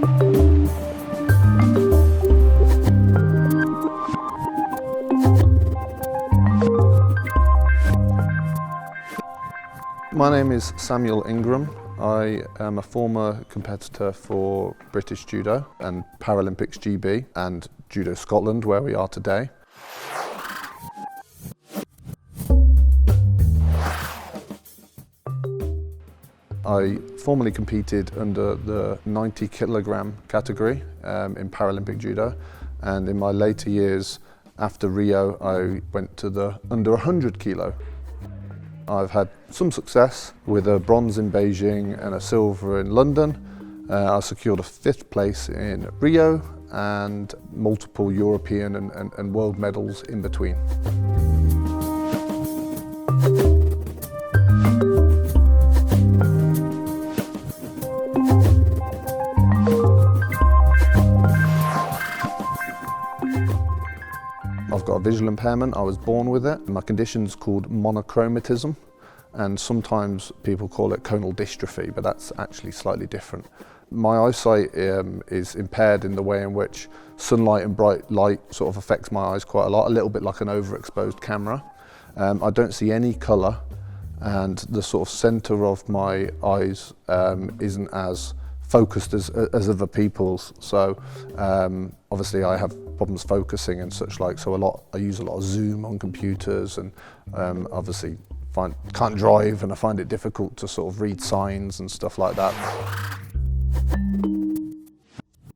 My name is Samuel Ingram. I am a former competitor for British Judo and Paralympics GB and Judo Scotland, where we are today. I formerly competed under the 90 kilogram category in Paralympic Judo, and in my later years after Rio I went to the under 100 kilo. I've had some success with a bronze in Beijing and a silver in London. I secured a 5th place in Rio and multiple European and world medals in between. I've got a visual impairment, I was born with it. My condition's called monochromatism, and sometimes people call it conal dystrophy, but that's actually slightly different. My eyesight is impaired in the way in which sunlight and bright light sort of affects my eyes quite a lot, a little bit like an overexposed camera. I don't see any colour, and the sort of centre of my eyes isn't as focused as other people's, so obviously I have problems focusing and such like, so I use a lot of zoom on computers, and obviously can't drive, and I find it difficult to sort of read signs and stuff like that.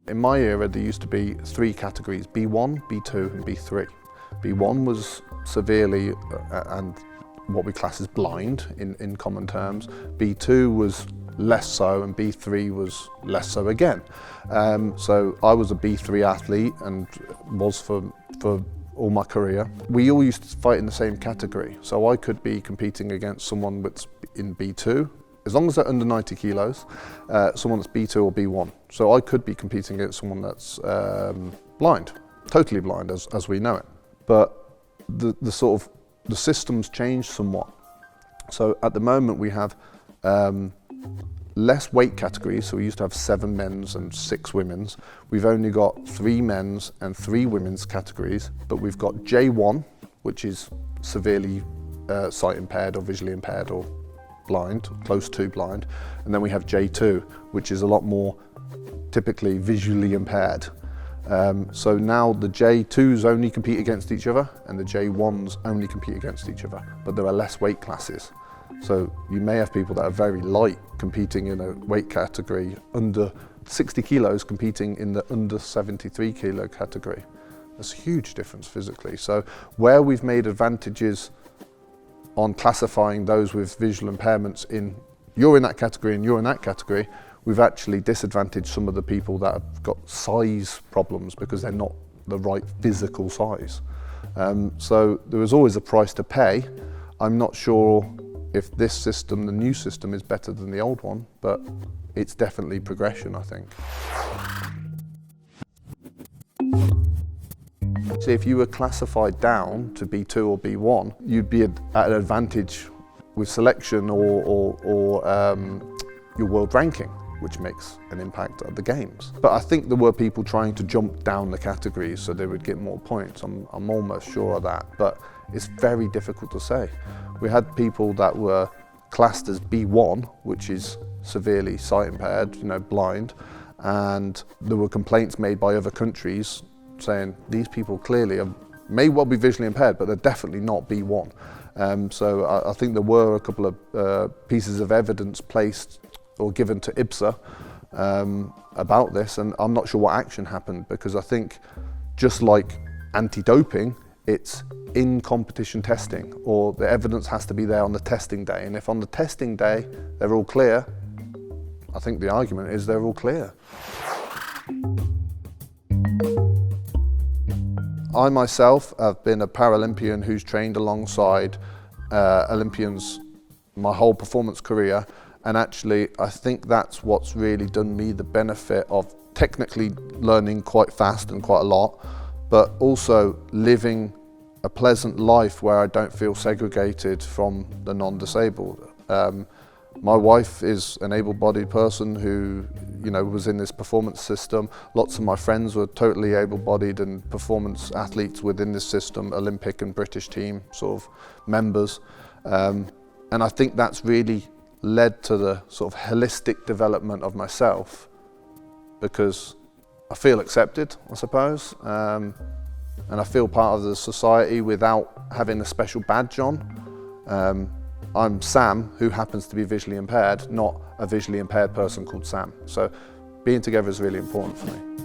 In my era there used to be 3 categories: B1, B2 and B3. B1 was severely and what we class as blind in common terms. B2 was less so, and B3 was less so again. So I was a B3 athlete and was for all my career. We all used to fight in the same category, so I could be competing against someone that's in B2, as long as they're under 90 kilos, someone that's B2 or B1. So I could be competing against someone that's blind, totally blind as we know it. But the system's changed somewhat. So at the moment we have less weight categories, so we used to have 7 men's and 6 women's. We've only got 3 men's and 3 women's categories, but we've got J1, which is severely sight impaired or visually impaired or blind, close to blind, and then we have J2, which is a lot more typically visually impaired. So now the J2s only compete against each other and the J1s only compete against each other, but there are less weight classes. So you may have people that are very light competing in a weight category under 60 kilos competing in the under 73 kilo category. That's a huge difference physically. So where we've made advantages on classifying those with visual impairments in you're in that category and you're in that category, we've actually disadvantaged some of the people that have got size problems because they're not the right physical size. So there is always a price to pay. I'm not sure if this system, the new system, is better than the old one, but it's definitely progression, I think. So if you were classified down to B2 or B1, you'd be at an advantage with selection or your world ranking, which makes an impact at the games. But I think there were people trying to jump down the categories so they would get more points. I'm almost sure of that, but it's very difficult to say. We had people that were classed as B1, which is severely sight impaired, blind, and there were complaints made by other countries saying these people clearly may well be visually impaired, but they're definitely not B1. So I think there were a couple of pieces of evidence placed or given to IBSA about this, and I'm not sure what action happened, because I think just like anti-doping, it's in competition testing, or the evidence has to be there on the testing day, and if on the testing day they're all clear, I think the argument is they're all clear. I myself have been a Paralympian who's trained alongside Olympians my whole performance career, and actually I think that's what's really done me the benefit of technically learning quite fast and quite a lot, but also living a pleasant life where I don't feel segregated from the non-disabled. My wife is an able-bodied person who, was in this performance system. Lots of my friends were totally able-bodied and performance athletes within this system, Olympic and British team sort of members. And I think that's really led to the sort of holistic development of myself, because I feel accepted, I suppose, and I feel part of the society without having a special badge on. I'm Sam, who happens to be visually impaired, not a visually impaired person called Sam. So being together is really important for me.